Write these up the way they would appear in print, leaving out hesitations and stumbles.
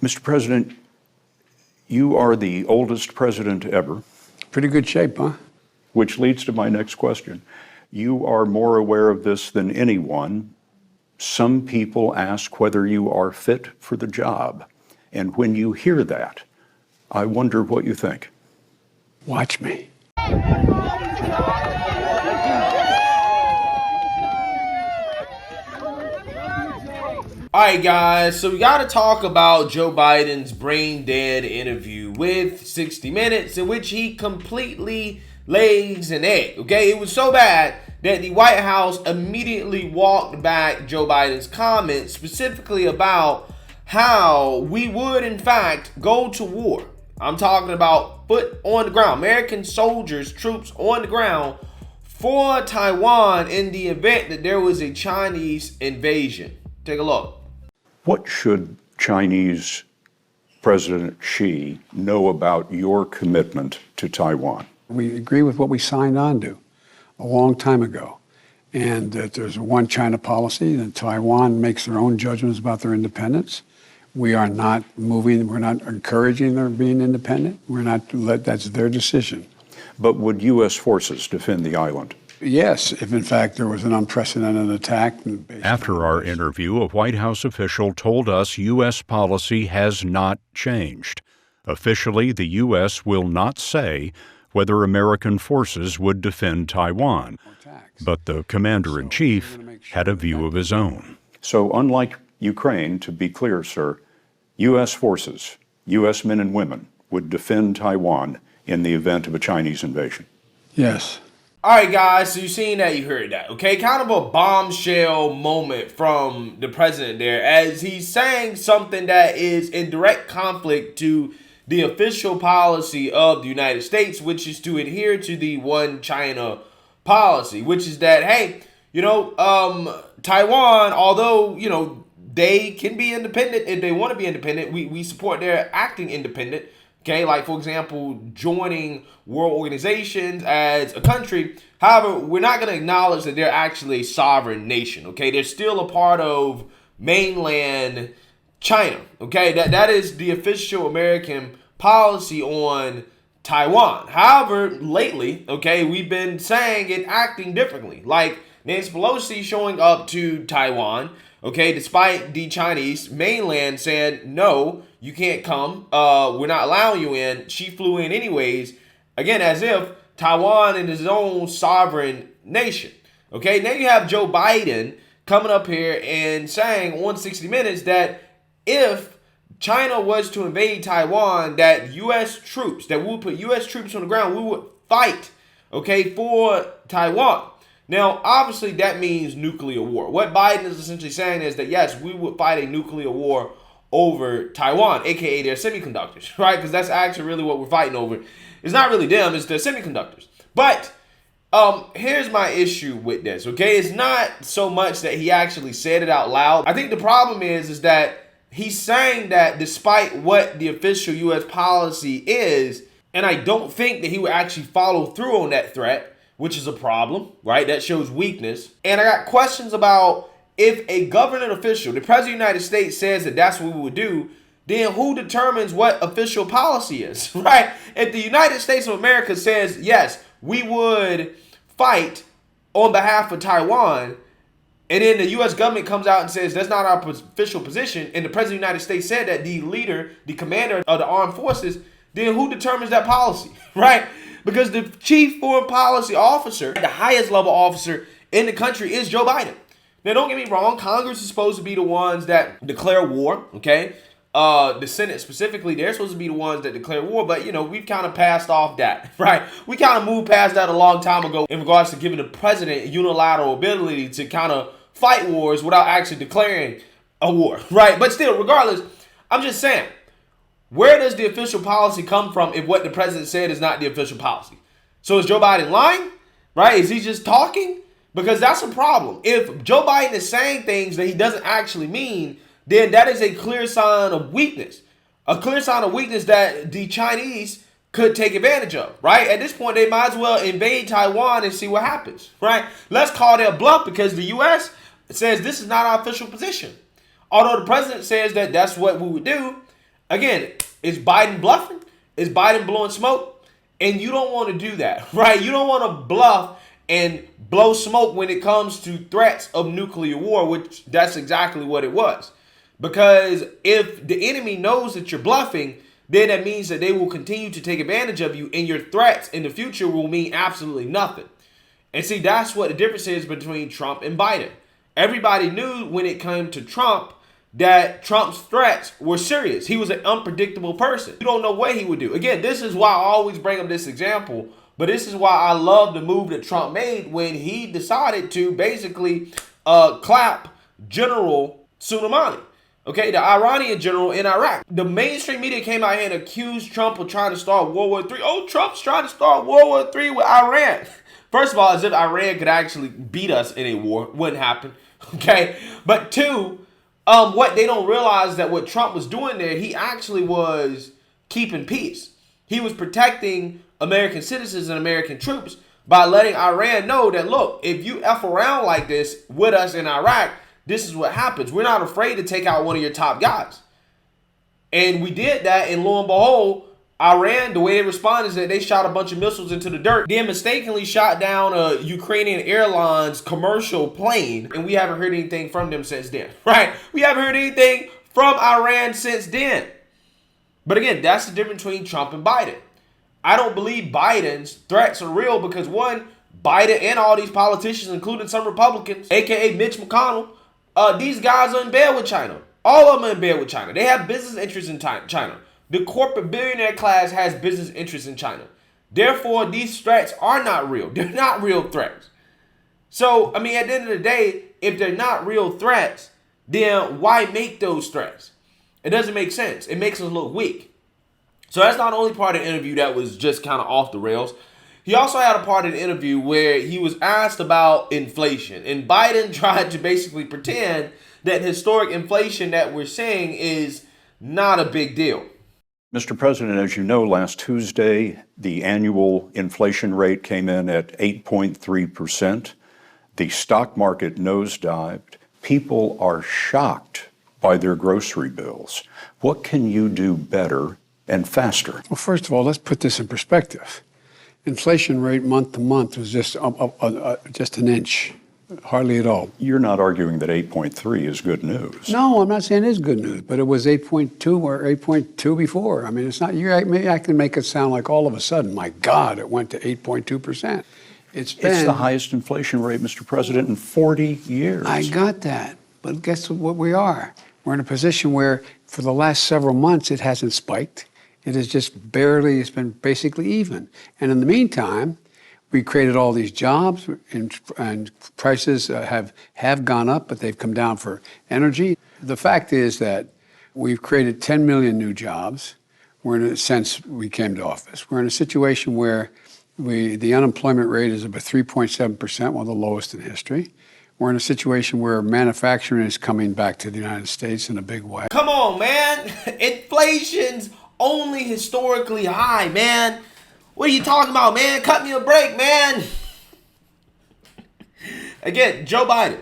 Mr. President, you are the oldest president ever. Pretty good shape, huh? Which leads to my next question. You are more aware of this than anyone. Some people ask whether you are fit for the job. And when you hear that, I wonder what you think. Watch me. All right, guys, so we got to talk about Joe Biden's brain dead interview with 60 Minutes, in which he completely lays an egg, okay? It was so bad that the White House immediately walked back Joe Biden's comments, specifically about how we would, in fact, go to war. I'm talking about foot on the ground, American soldiers, troops on the ground for Taiwan in the event that there was a Chinese invasion. Take a look. What should Chinese President Xi know about your commitment to Taiwan? We agree with what we signed on to a long time ago, and that there's a one China policy, that Taiwan makes their own judgments about their independence. We are not we're not encouraging their being independent. That's their decision. But would U.S. forces defend the island? Yes, if in fact there was an unprecedented attack. After our interview, a White House official told us U.S. policy has not changed. Officially, the U.S. will not say whether American forces would defend Taiwan, but the commander-in-chief had a view of his own. So unlike Ukraine, to be clear, sir, U.S. forces, U.S. men and women, would defend Taiwan in the event of a Chinese invasion? Yes. All right, guys, so you've seen that, you heard that, okay? Kind of a bombshell moment from the president there, as he's saying something that is in direct conflict to the official policy of the United States, which is to adhere to the one China policy, which is that, hey, Taiwan, although, they can be independent if they want to be independent, we support their acting independent. Okay, like, for example, joining world organizations as a country. However, we're not going to acknowledge that they're actually a sovereign nation. Okay, they're still a part of mainland China. Okay, that is the official American policy on Taiwan. However, lately, okay, we've been saying and acting differently. Like Nancy Pelosi showing up to Taiwan, okay, despite the Chinese mainland saying, no, you can't come. We're not allowing you in. She flew in anyways. Again, as if Taiwan is its own sovereign nation. Okay, now you have Joe Biden coming up here and saying on 60 Minutes that if China was to invade Taiwan, that U.S. troops, that we would put U.S. troops on the ground, we would fight, okay, for Taiwan. Now, obviously, that means nuclear war. What Biden is essentially saying is that, yes, we would fight a nuclear war over Taiwan, a.k.a. their semiconductors, right? Because that's actually really what we're fighting over. It's not really them, it's their semiconductors. But here's my issue with this, okay? It's not so much that he actually said it out loud. I think the problem is that he's saying that despite what the official U.S. policy is, and I don't think that he would actually follow through on that threat, which is a problem, right? That shows weakness. And I got questions about if a government official, the president of the United States, says that that's what we would do, then who determines what official policy is, right? If the United States of America says, yes, we would fight on behalf of Taiwan, and then the U.S. government comes out and says that's not our official position, and the president of the United States said that, the leader, the commander of the armed forces, then who determines that policy, right? Because the chief foreign policy officer, the highest level officer in the country, is Joe Biden. Now, don't get me wrong. Congress is supposed to be the ones that declare war, okay? The Senate specifically, they're supposed to be the ones that declare war. But, we've kind of passed off that, right? We kind of moved past that a long time ago in regards to giving the president unilateral ability to kind of fight wars without actually declaring a war, right? But still, regardless, I'm just saying, where does the official policy come from if what the president said is not the official policy? So is Joe Biden lying, right? Is he just talking? Because that's a problem. If Joe Biden is saying things that he doesn't actually mean, then that is a clear sign of weakness. A clear sign of weakness that the Chinese could take advantage of, right? At this point, they might as well invade Taiwan and see what happens, right? Let's call their bluff because the U.S. says this is not our official position. Although the president says that that's what we would do, Again, is Biden bluffing? Is Biden blowing smoke? And you don't want to do that, right? You don't want to bluff and blow smoke when it comes to threats of nuclear war, which that's exactly what it was. Because if the enemy knows that you're bluffing, then that means that they will continue to take advantage of you, and your threats in the future will mean absolutely nothing. And see, that's what the difference is between Trump and Biden. Everybody knew when it came to Trump that Trump's threats were serious. He was an unpredictable person. You don't know what he would do. Again, this is why I always bring up this example, but this is why I love the move that Trump made when he decided to basically clap General Soleimani. Okay, the Iranian general in Iraq. The mainstream media came out here and accused Trump of trying to start World War III. Oh, Trump's trying to start World War III with Iran. First of all, as if Iran could actually beat us in a war. Wouldn't happen. Okay, but two, what they don't realize that what Trump was doing there, he actually was keeping peace. He was protecting American citizens and American troops by letting Iran know that, look, if you F around like this with us in Iraq, this is what happens. We're not afraid to take out one of your top guys. And we did that, and lo and behold, Iran, the way they responded is that they shot a bunch of missiles into the dirt. Then mistakenly shot down a Ukrainian Airlines commercial plane, and we haven't heard anything from them since then, right? We haven't heard anything from Iran since then. But again, that's the difference between Trump and Biden. I don't believe Biden's threats are real because, one, Biden and all these politicians, including some Republicans, aka Mitch McConnell, these guys are in bed with China. All of them are in bed with China. They have business interests in China. The corporate billionaire class has business interests in China. Therefore, these threats are not real. They're not real threats. So, I mean, at the end of the day, if they're not real threats, then why make those threats? It doesn't make sense. It makes us look weak. So that's not the only part of the interview that was just kind of off the rails. He also had a part of the interview where he was asked about inflation, and Biden tried to basically pretend that historic inflation that we're seeing is not a big deal. Mr. President, as you know, last Tuesday, the annual inflation rate came in at 8.3%. The stock market nosedived. People are shocked by their grocery bills. What can you do better and faster? Well, first of all, let's put this in perspective. Inflation rate month to month was just an inch, hardly at all. You're not arguing that 8.3 is good news. No, I'm not saying it is good news, but it was 8.2 or 8.2 before. I mean, it's not. I can make it sound like all of a sudden, my God, it went to 8.2%. It's the highest inflation rate, Mr. President, in 40 years. I got that, but guess what we are? We're in a position where, for the last several months, it hasn't spiked. It has just barely, it's been basically even. And in the meantime, we created all these jobs, and prices have gone up, but they've come down for energy. The fact is that we've created 10 million new jobs. Since we came to office. We're in a situation where the unemployment rate is about 3.7%, one of the lowest in history. We're in a situation where manufacturing is coming back to the United States in a big way. Come on, man. Inflation's only historically high, man. What are you talking about, man? Cut me a break, man. Again, Joe Biden,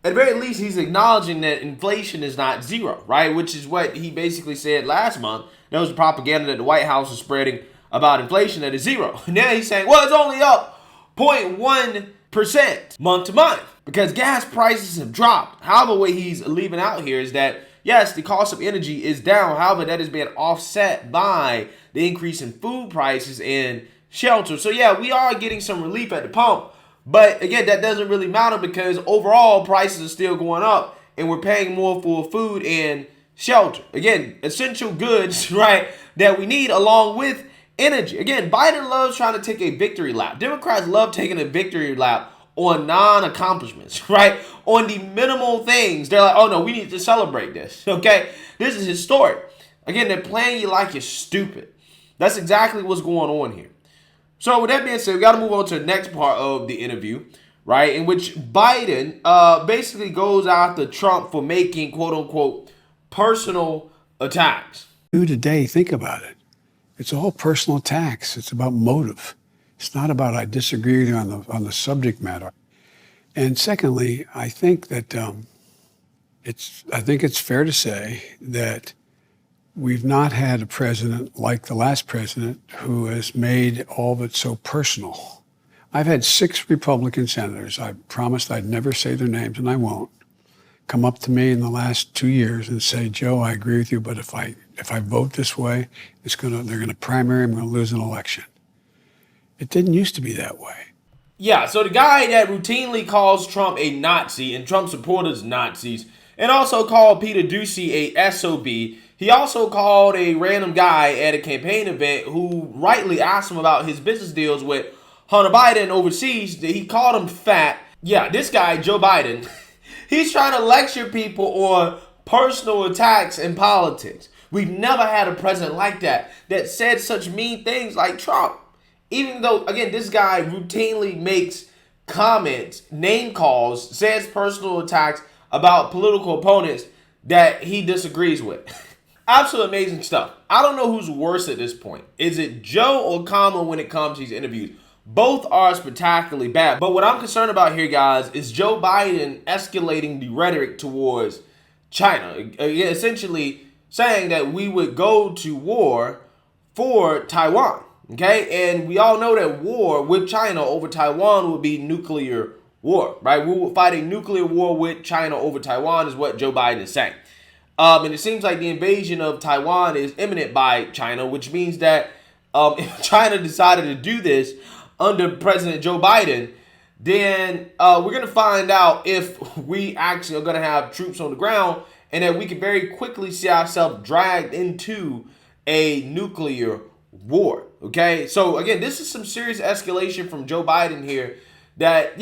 at the very least, he's acknowledging that inflation is not zero, right? Which is what he basically said last month. That was the propaganda that the White House was spreading about inflation that is zero. Now he's saying, well, it's only up 0.1% month to month because gas prices have dropped. However, what he's leaving out here is that, yes, the cost of energy is down. However, that is being offset by the increase in food prices and shelter. So, yeah, we are getting some relief at the pump. But, again, that doesn't really matter because overall prices are still going up and we're paying more for food and shelter. Again, essential goods, right, that we need along with energy. Again, Biden loves trying to take a victory lap. Democrats love taking a victory lap on non-accomplishments, right? On the minimal things. They're like, oh no, we need to celebrate this, okay? This is historic. Again, they're playing you like you're stupid. That's exactly what's going on here. So with that being said, we got to move on to the next part of the interview, right? In which Biden basically goes after Trump for making, quote unquote, personal attacks. Today, think about it. It's all personal attacks. It's about motive. It's not about I disagree with you on the subject matter. And secondly, I think that it's fair to say that we've not had a president like the last president who has made all of it so personal. I've had 6 Republican senators, I promised I'd never say their names, and I won't, come up to me in the last 2 years and say, Joe, I agree with you, but if I vote this way, they're gonna primary, I'm gonna lose an election. It didn't used to be that way. Yeah, so the guy that routinely calls Trump a Nazi and Trump supporters Nazis, and also called Peter Doocy a SOB, he also called a random guy at a campaign event who rightly asked him about his business deals with Hunter Biden overseas. He called him fat. Yeah, this guy, Joe Biden, he's trying to lecture people on personal attacks in politics. We've never had a president like that said such mean things like Trump. Even though, again, this guy routinely makes comments, name calls, says personal attacks about political opponents that he disagrees with. Absolutely amazing stuff. I don't know who's worse at this point. Is it Joe or Kamala when it comes to these interviews? Both are spectacularly bad. But what I'm concerned about here, guys, is Joe Biden escalating the rhetoric towards China. Essentially saying that we would go to war for Taiwan. Okay, and we all know that war with China over Taiwan would be nuclear war, right? We will fight a nuclear war with China over Taiwan is what Joe Biden is saying. And it seems like the invasion of Taiwan is imminent by China, which means that if China decided to do this under President Joe Biden, then we're going to find out if we actually are going to have troops on the ground and that we can very quickly see ourselves dragged into a nuclear war. Okay, so again, this is some serious escalation from Joe Biden here that,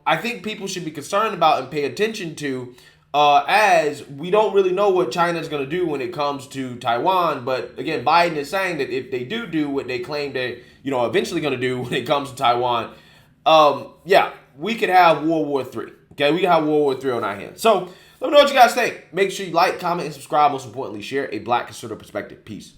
I think people should be concerned about and pay attention to, as we don't really know what China's going to do when it comes to Taiwan. But again, Biden is saying that if they do what they claim they, eventually going to do when it comes to Taiwan, we could have World War III. Okay, we could have World War III on our hands. So let me know what you guys think. Make sure you like, comment, and subscribe. Most importantly, share a Black conservative perspective. Peace.